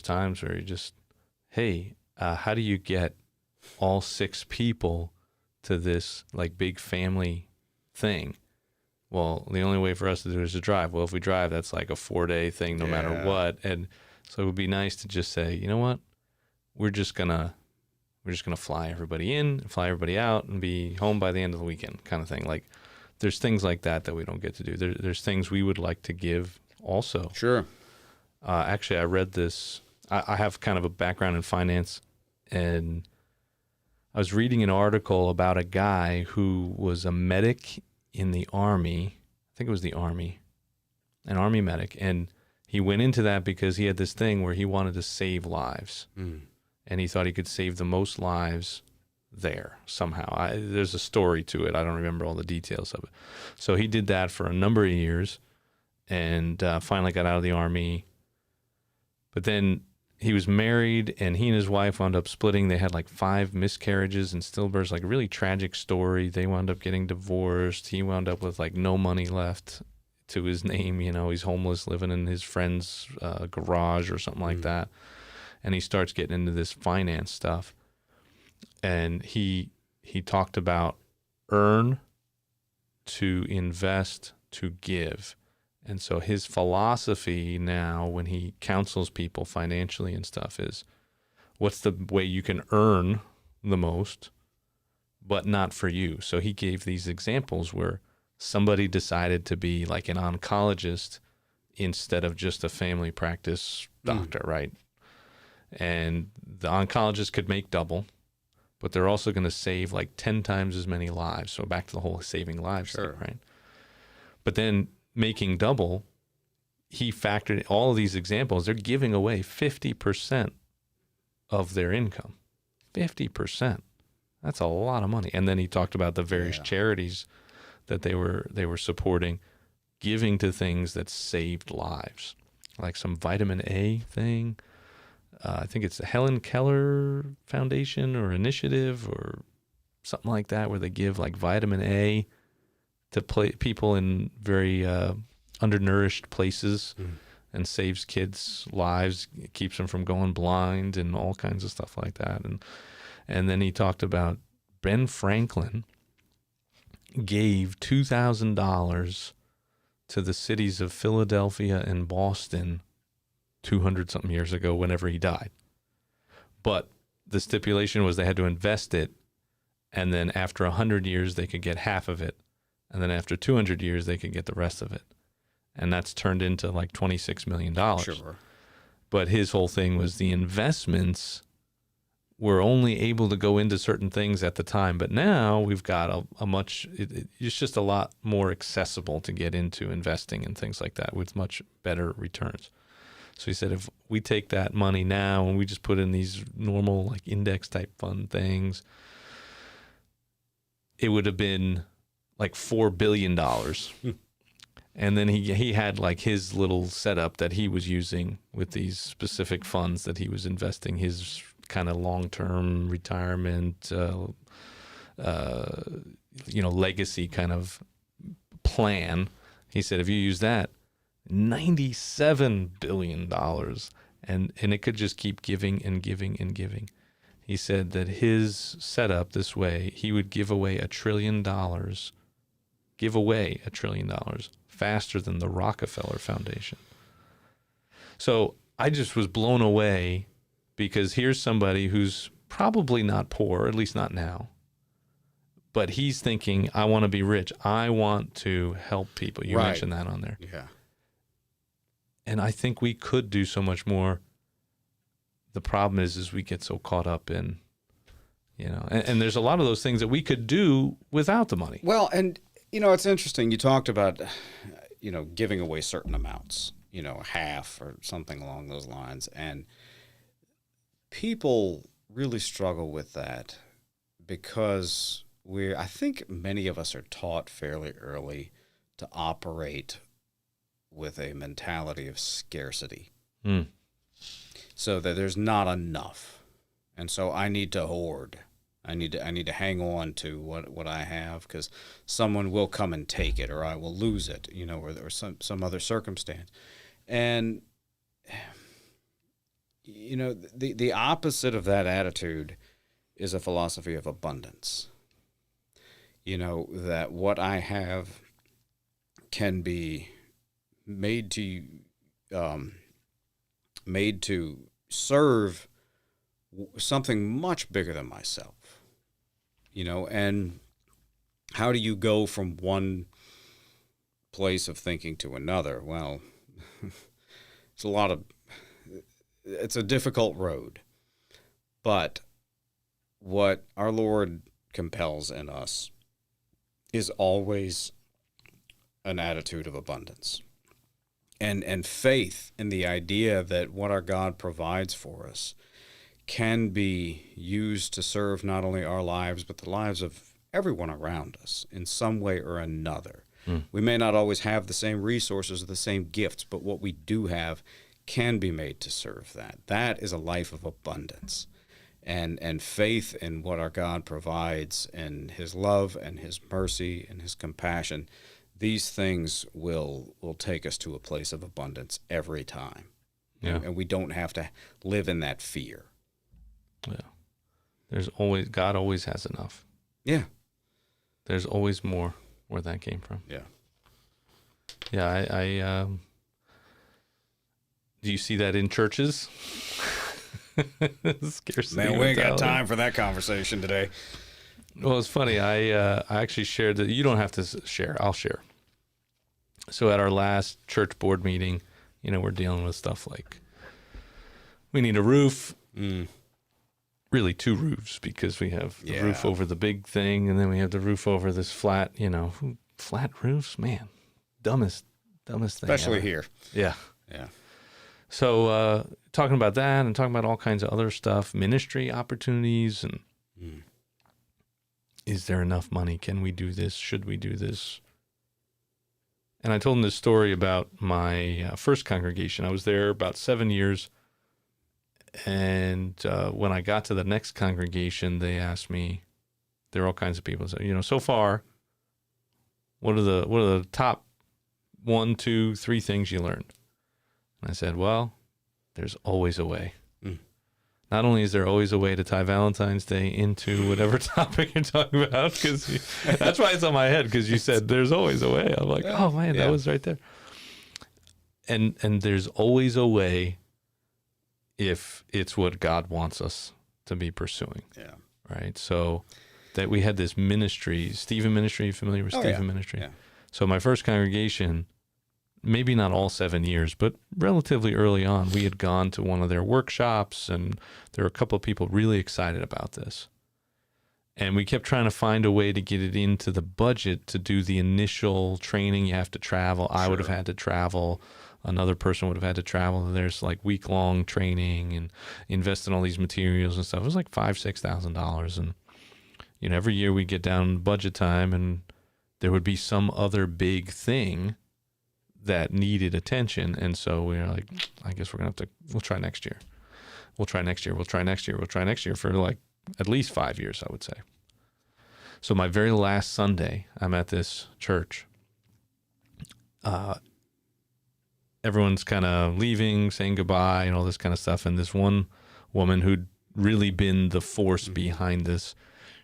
times where you just, hey, how do you get all 6 people to this like big family thing? Well, the only way for us to do it is to drive. Well, if we drive, that's like a 4-day thing no matter what. And so it would be nice to just say, you know what? We're just gonna fly everybody in, fly everybody out, and be home by the end of the weekend, kind of thing. Like, there's things like that we don't get to do. There's things we would like to give also. Sure. Actually, I read this. I have kind of a background in finance, and I was reading an article about a guy who was a medic in the Army. I think it was the Army, an Army medic, and he went into that because he had this thing where he wanted to save lives, and he thought he could save the most lives there somehow. There's a story to it. I don't remember all the details of it. So he did that for a number of years, and finally got out of the Army. But then he was married, and he and his wife wound up splitting. They had like 5 miscarriages and stillbirths, like a really tragic story. They wound up getting divorced. He wound up with like no money left to his name. He's homeless, living in his friend's garage or something like that. And he starts getting into this finance stuff. And he talked about earn, to invest, to give. And so his philosophy now, when he counsels people financially and stuff, is what's the way you can earn the most, but not for you. So he gave these examples where somebody decided to be like an oncologist instead of just a family practice doctor, right? And the oncologist could make double, but they're also going to save like 10 times as many lives. So back to the whole saving lives thing, right? But then making double, he factored all of these examples. They're giving away 50% of their income. 50%. That's a lot of money. And then he talked about the various charities that they were supporting, giving to things that saved lives, like some vitamin A thing. I think it's the Helen Keller Foundation or initiative, or something like that, where they give like vitamin A to people in very undernourished places, and saves kids' lives, keeps them from going blind, and all kinds of stuff like that. And then he talked about Ben Franklin gave $2,000 to the cities of Philadelphia and Boston 200-something years ago whenever he died. But the stipulation was they had to invest it, and then after 100 years they could get half of it, and then after 200 years they could get the rest of it. And that's turned into like $26 million. Sure. But his whole thing was the investments were only able to go into certain things at the time. But now we've got it's just a lot more accessible to get into investing and things like that with much better returns. So he said, if we take that money now and we just put in these normal like index type fund things, it would have been like $4 billion. And then he had like his little setup that he was using with these specific funds that he was investing, his kind of long-term retirement, legacy kind of plan. He said, if you use that, $97 billion, and it could just keep giving and giving and giving. He said that his setup this way, he would give away $1 trillion, faster than the Rockefeller Foundation. So I just was blown away, because here's somebody who's probably not poor, at least not now, but he's thinking, I want to be rich. I want to help people. You mentioned that on there. Yeah. And I think we could do so much more. The problem is we get so caught up in, and there's a lot of those things that we could do without the money. Well, and it's interesting. You talked about, giving away certain amounts, half or something along those lines. And people really struggle with that because I think many of us are taught fairly early to operate with a mentality of scarcity. So that there's not enough. And so I need to hoard. I need to hang on to what I have, because someone will come and take it, or I will lose it, or some other circumstance. And the opposite of that attitude is a philosophy of abundance. That what I have can be made to serve something much bigger than myself. And how do you go from one place of thinking to another? Well, it's a difficult road. But what our Lord compels in us is always an attitude of abundance. And faith in the idea that what our God provides for us can be used to serve not only our lives, but the lives of everyone around us in some way or another. We may not always have the same resources or the same gifts, but what we do have can be made to serve that. That is a life of abundance. And faith in what our God provides, and his love and his mercy and his compassion, these things will take us to a place of abundance every time. Yeah. And we don't have to live in that fear. Yeah. God always has enough. Yeah. There's always more where that came from. Yeah. Yeah, I do you see that in churches? Scarcity Man, we ain't got time for that conversation today. Well, it's funny. I actually shared that. You don't have to share. I'll share. So at our last church board meeting, we're dealing with stuff like we need a roof. Really 2 roofs, because we have the roof over the big thing, and then we have the roof over this flat, flat roofs, man, dumbest thing. Especially ever. here. Yeah. Yeah. So talking about that and talking about all kinds of other stuff, ministry opportunities, and is there enough money? Can we do this? Should we do this? And I told him this story about my first congregation. I was there about 7 years. And when I got to the next congregation, they asked me, there are all kinds of people. So, so far, what are the top 1, 2, 3 things you learned? And I said, well, there's always a way. Not only is there always a way to tie Valentine's Day into whatever topic you're talking about, because that's why it's on my head, because you said there's always a way. I'm like, oh man, that was right there. And there's always a way if it's what God wants us to be pursuing. Yeah. Right. So that we had this ministry, Stephen Ministry, familiar with Stephen Ministry? Yeah. So my first congregation, maybe not all 7 years, but relatively early on, we had gone to one of their workshops, and there were a couple of people really excited about this. And we kept trying to find a way to get it into the budget to do the initial training. You have to travel. I would have had to travel. Another person would have had to travel. There's like week-long training and invest in all these materials and stuff. It was like $5,000-$6,000. And, every year we get down budget time, and there would be some other big thing that needed attention. And so we were like, I guess we'll try next year. We'll try next year. We'll try next year. We'll try next year for like at least 5 years, I would say. So my very last Sunday, I'm at this church. Everyone's kind of leaving, saying goodbye and all this kind of stuff. And this one woman who'd really been the force behind this,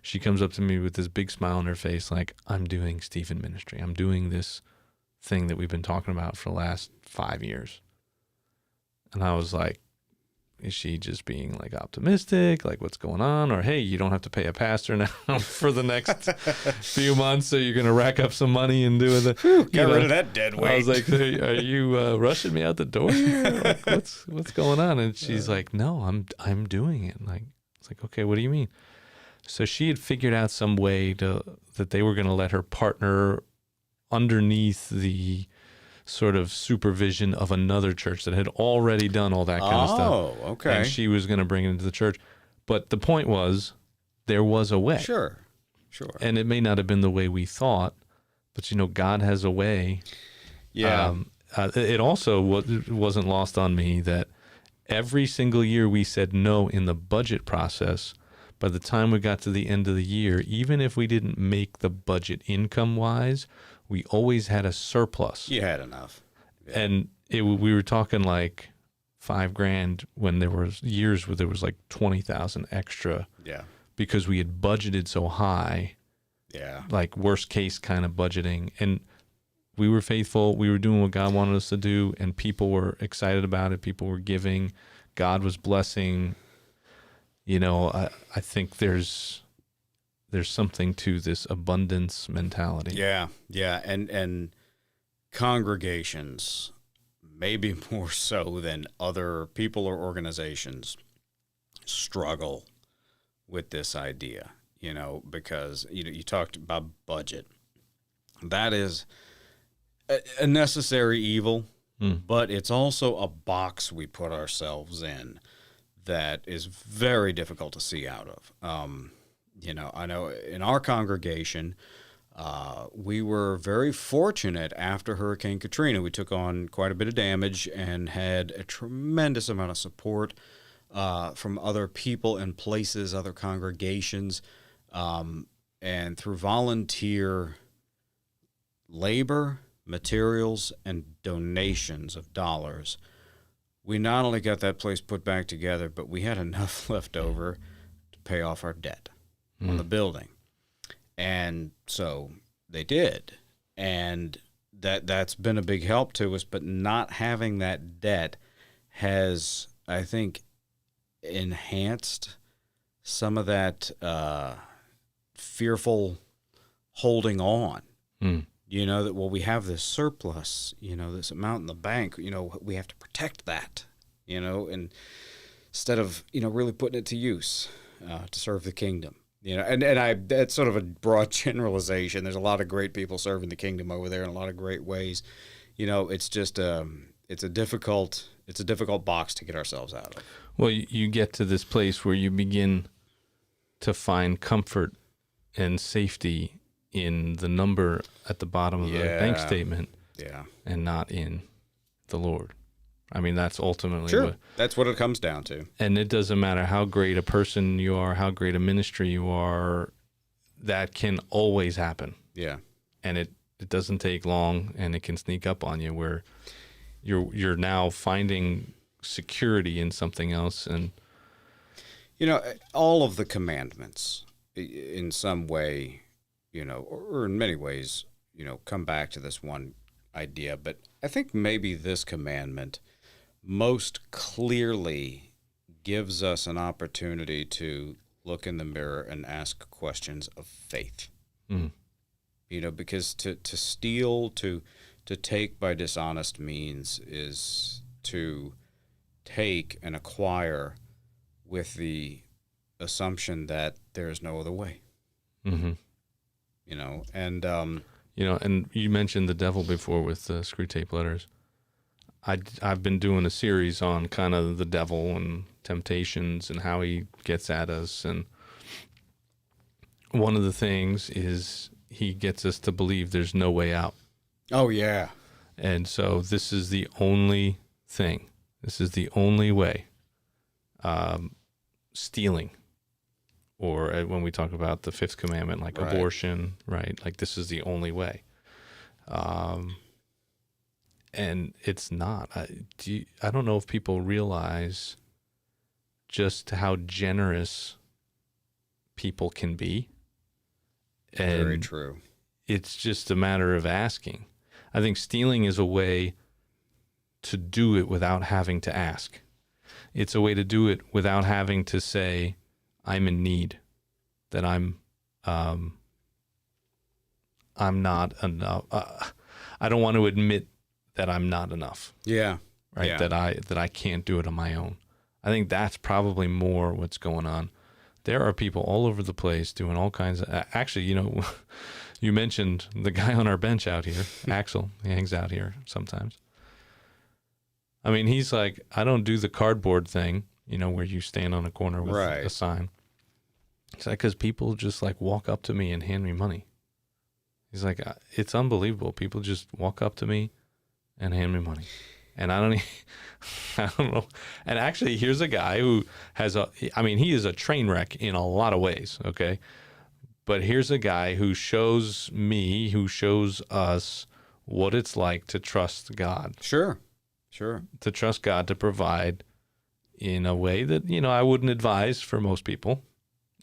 she comes up to me with this big smile on her face, like, I'm doing Stephen Ministry. I'm doing this thing that we've been talking about for the last 5 years. And I was like, is she just being like optimistic? Like, what's going on? Or, hey, you don't have to pay a pastor now for the next few months, so you're going to rack up some money and do it. Get rid of that dead weight. I was like, are you rushing me out the door here? Like, what's going on? And she's like, no, I'm doing it. Like, it's like, okay, what do you mean? So she had figured out some way that they were going to let her partner underneath the sort of supervision of another church that had already done all that kind of stuff. Oh, okay. And she was going to bring it into the church. But the point was, there was a way. Sure. And it may not have been the way we thought, but, God has a way. Yeah. It also wasn't lost on me that every single year we said no in the budget process. By the time we got to the end of the year, even if we didn't make the budget income-wise, we always had a surplus. You had enough. Yeah. And we were talking like $5,000 when there was years where there was like 20,000 extra. Yeah. Because we had budgeted so high. Yeah. Like worst case kind of budgeting. And we were faithful. We were doing what God wanted us to do, and people were excited about it. People were giving. God was blessing. I think there's something to this abundance mentality. Yeah. And congregations, maybe more so than other people or organizations, struggle with this idea, because you talked about budget. That is a necessary evil, but it's also a box we put ourselves in that is very difficult to see out of. I know in our congregation, we were very fortunate after Hurricane Katrina. We took on quite a bit of damage and had a tremendous amount of support from other people and places, other congregations, and through volunteer labor, materials, and donations of dollars, we not only got that place put back together, but we had enough left over to pay off our debt on the building. And so they did. And that's been a big help to us, but not having that debt has, I think, enhanced some of that fearful holding on. That, we have this surplus, this amount in the bank, we have to protect that, and instead of, really putting it to use to serve the kingdom. That's sort of a broad generalization. There's a lot of great people serving the kingdom over there in a lot of great ways. It's just it's a difficult box to get ourselves out of. Well, you get to this place where you begin to find comfort and safety in the number at the bottom of the bank statement, and not in the Lord. I mean, that's ultimately that's what it comes down to. And it doesn't matter how great a person you are, how great a ministry you are, that can always happen. Yeah. And it doesn't take long, and it can sneak up on you where you're now finding security in something else. And all of the commandments in some way, or in many ways, come back to this one idea. But I think maybe this commandment most clearly gives us an opportunity to look in the mirror and ask questions of faith. Mm. Because to steal, to take by dishonest means is to take and acquire with the assumption that there is no other way. Mm-hmm. And and you mentioned the devil before with the screw tape letters. I've been doing a series on kind of the devil and temptations and how he gets at us, and one of the things is he gets us to believe there's no way out. Oh yeah. And so this is the only thing. This is the only way. Stealing, or when we talk about the 5th commandment, like right. Abortion, right? Like this is the only way. And it's not. I don't know if people realize just how generous people can be. And very true. It's just a matter of asking. I think stealing is a way to do it without having to ask. It's a way to do it without having to say, I'm in need, that I'm not enough. I don't want to admit that I'm not enough. Yeah. Right. Yeah. That I can't do it on my own. I think that's probably more what's going on. There are people all over the place doing all kinds of, actually, you mentioned the guy on our bench out here, Axel. He hangs out here sometimes. I mean, he's like, I don't do the cardboard thing, where you stand on a corner with right. a sign. It's like, because people just like walk up to me and hand me money. He's like, it's unbelievable. People just walk up to me and hand me money. And I don't know. And actually, here's a guy who he is a train wreck in a lot of ways, okay? But here's a guy who shows us what it's like to trust God. Sure. To trust God to provide in a way that, I wouldn't advise for most people.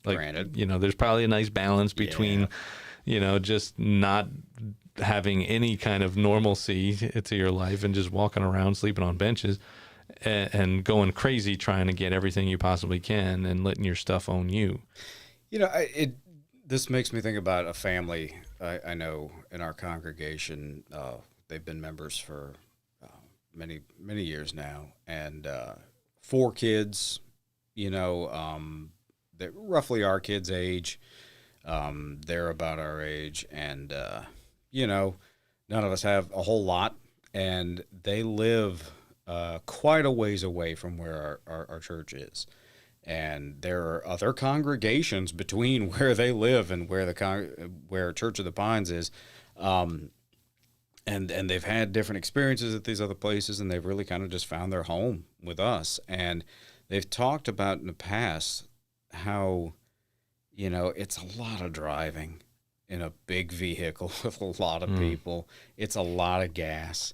Like, granted. There's probably a nice balance between, just not having any kind of normalcy to your life and just walking around sleeping on benches and going crazy trying to get everything you possibly can and letting your stuff own you. This makes me think about a family I know in our congregation. They've been members for many, many years now, and 4 kids, they're roughly our kids' age. They're about our age, and none of us have a whole lot, and they live quite a ways away from where our church is. And there are other congregations between where they live and where Church of the Pines is. And they've had different experiences at these other places, and they've really kind of just found their home with us. And they've talked about in the past how, it's a lot of driving in a big vehicle with a lot of people. It's a lot of gas,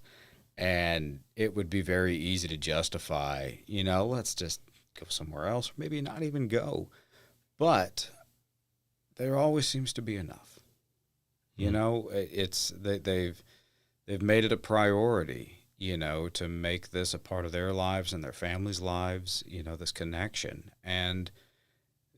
and it would be very easy to justify, let's just go somewhere else, or maybe not even go. But there always seems to be enough. It's they've made it a priority, to make this a part of their lives and their families' lives, this connection. And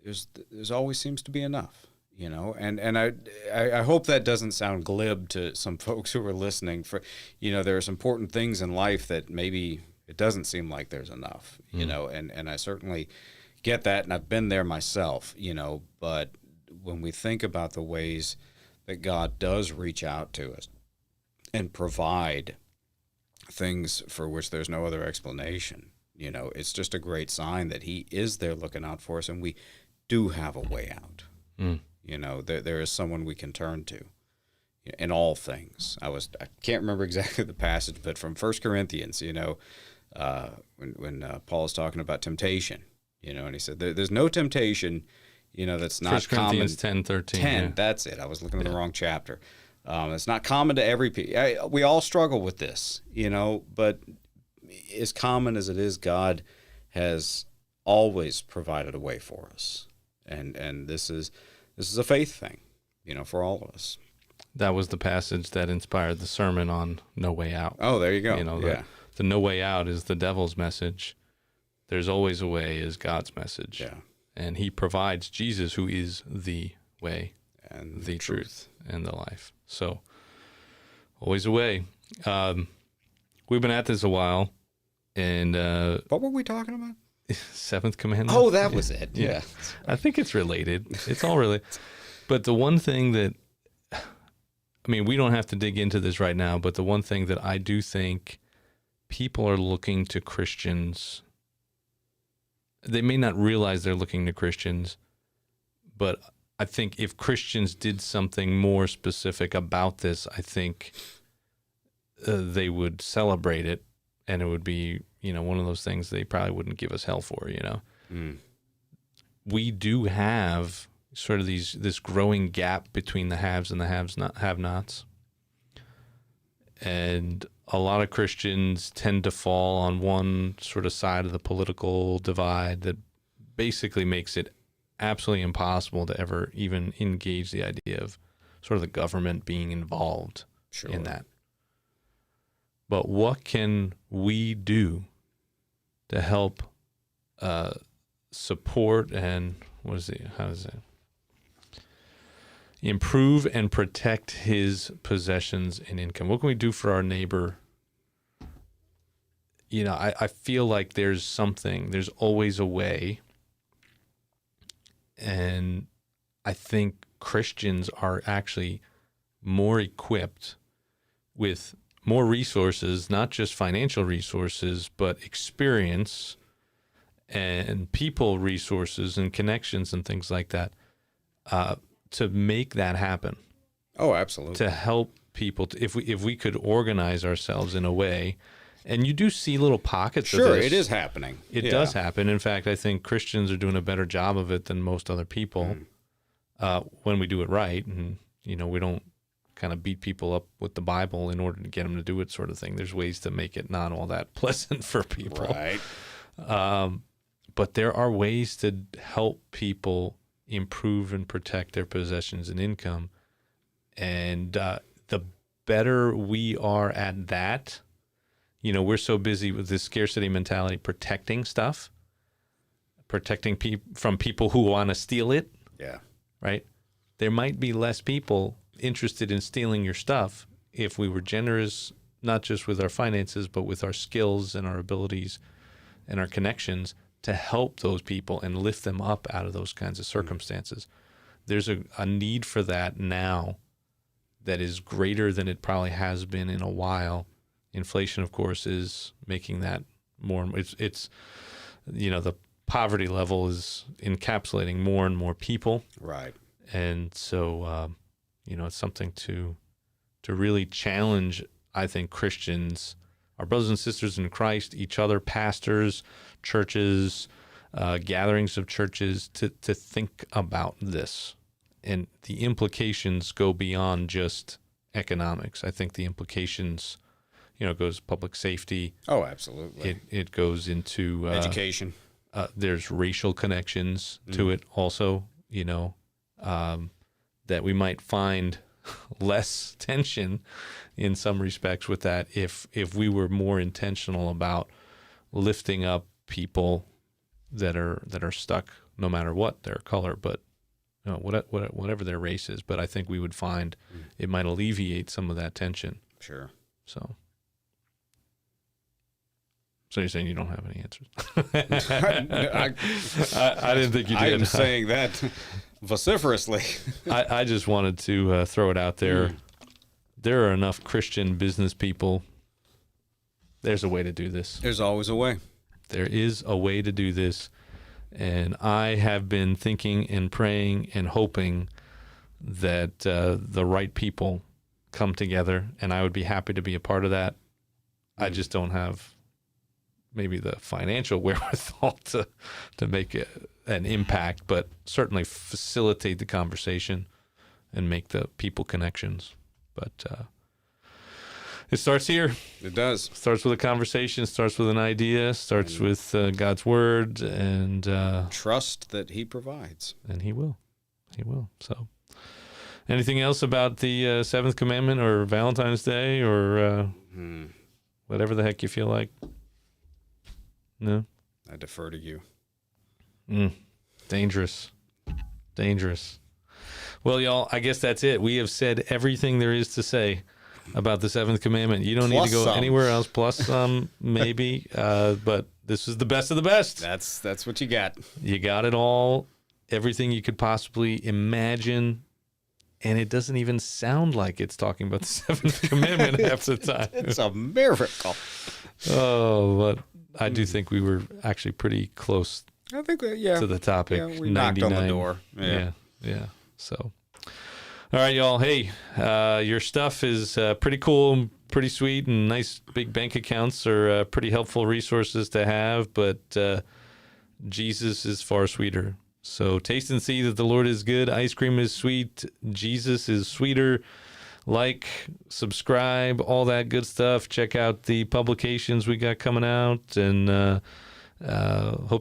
there's always seems to be enough. And I hope that doesn't sound glib to some folks who are listening. For there's important things in life that maybe it doesn't seem like there's enough, and I certainly get that, and I've been there myself, but when we think about the ways that God does reach out to us and provide things for which there's no other explanation, it's just a great sign that He is there looking out for us, and we do have a way out. There is someone we can turn to in all things. I can't remember exactly the passage, but from 1 Corinthians, when Paul is talking about temptation, and he said, there's no temptation that's not 1 common. Corinthians 10:13. 10, Yeah. that's it. I was looking at the wrong chapter. It's not common to every people. We all struggle with this, but as common as it is, God has always provided a way for us. And this is a faith thing, for all of us. That was the passage that inspired the sermon on No Way Out. Oh, there you go. The no way out is the devil's message. There's always a way is God's message. Yeah. And he provides Jesus, who is the way And the truth and the life. So always a way. We've been at this a while, and What were we talking about? 7th Commandment. Oh, that was it. Yeah. I think it's related. It's all related. But the one thing that, we don't have to dig into this right now, but the one thing that I do think people are looking to Christians, they may not realize they're looking to Christians, but I think if Christians did something more specific about this, I think they would celebrate it, and it would be, one of those things they probably wouldn't give us hell for, We do have sort of this growing gap between the haves and the have-nots. And a lot of Christians tend to fall on one sort of side of the political divide that basically makes it absolutely impossible to ever even engage the idea of sort of the government being involved in that. But what can we do to help support and improve and protect his possessions and income? What can we do for our neighbor? I feel like there's always a way. And I think Christians are actually more equipped with more resources, not just financial resources, but experience and people resources and connections and things like that, to make that happen. Oh, absolutely. To help people, if we could organize ourselves in a way, and you do see little pockets of this. Sure, it is happening. It does happen. In fact, I think Christians are doing a better job of it than most other people when we do it right, and we don't kind of beat people up with the Bible in order to get them to do it, sort of thing. There's ways to make it not all that pleasant for people. Right. But there are ways to help people improve and protect their possessions and income. And the better we are at that, we're so busy with this scarcity mentality, protecting stuff, protecting from people who want to steal it. Yeah. Right? There might be less people interested in stealing your stuff if we were generous, not just with our finances, but with our skills and our abilities and our connections to help those people and lift them up out of those kinds of circumstances. There's a need for that now that is greater than it probably has been in a while. Inflation, of course, is making that more. It's the poverty level is encapsulating more and more people. Right. And so, it's something to really challenge, I think, Christians, our brothers and sisters in Christ, each other, pastors, churches, gatherings of churches, to think about this. And the implications go beyond just economics. I think the implications, goes public safety. Oh, absolutely. It goes into education. There's racial connections to it also, that we might find less tension in some respects with that if we were more intentional about lifting up people that are stuck, no matter what their color, but whatever their race is. But I think we would find it might alleviate some of that tension. Sure. So you're saying you don't have any answers? I didn't think you did. I'm saying that vociferously. I just wanted to throw it out there. There are enough Christian business people. There's a way to do this. There's always a way. There is a way to do this. And I have been thinking and praying and hoping that the right people come together, and I would be happy to be a part of that. I just don't have maybe the financial wherewithal to make an impact, but certainly facilitate the conversation and make the people connections. But it starts here. It does. Starts with a conversation, starts with an idea, starts with God's word, and trust that he provides. And he will. He will. So anything else about the seventh commandment or Valentine's Day or whatever the heck you feel like? No? I defer to you. Dangerous. Well, y'all, I guess that's it. We have said everything there is to say about the seventh commandment. You don't need to go anywhere else, plus some, maybe. But this is the best of the best. That's what you got. You got it all, everything you could possibly imagine. And it doesn't even sound like it's talking about the seventh commandment half the time. It's a miracle. Oh, but I do think we were actually pretty close I think, yeah. to the topic. Yeah, we knocked on the door. Yeah. So, all right, y'all. Hey, your stuff is pretty cool, pretty sweet, and nice big bank accounts are pretty helpful resources to have, but Jesus is far sweeter. So taste and see that the Lord is good. Ice cream is sweet. Jesus is sweeter. Like, subscribe, all that good stuff. Check out the publications we got coming out, and hope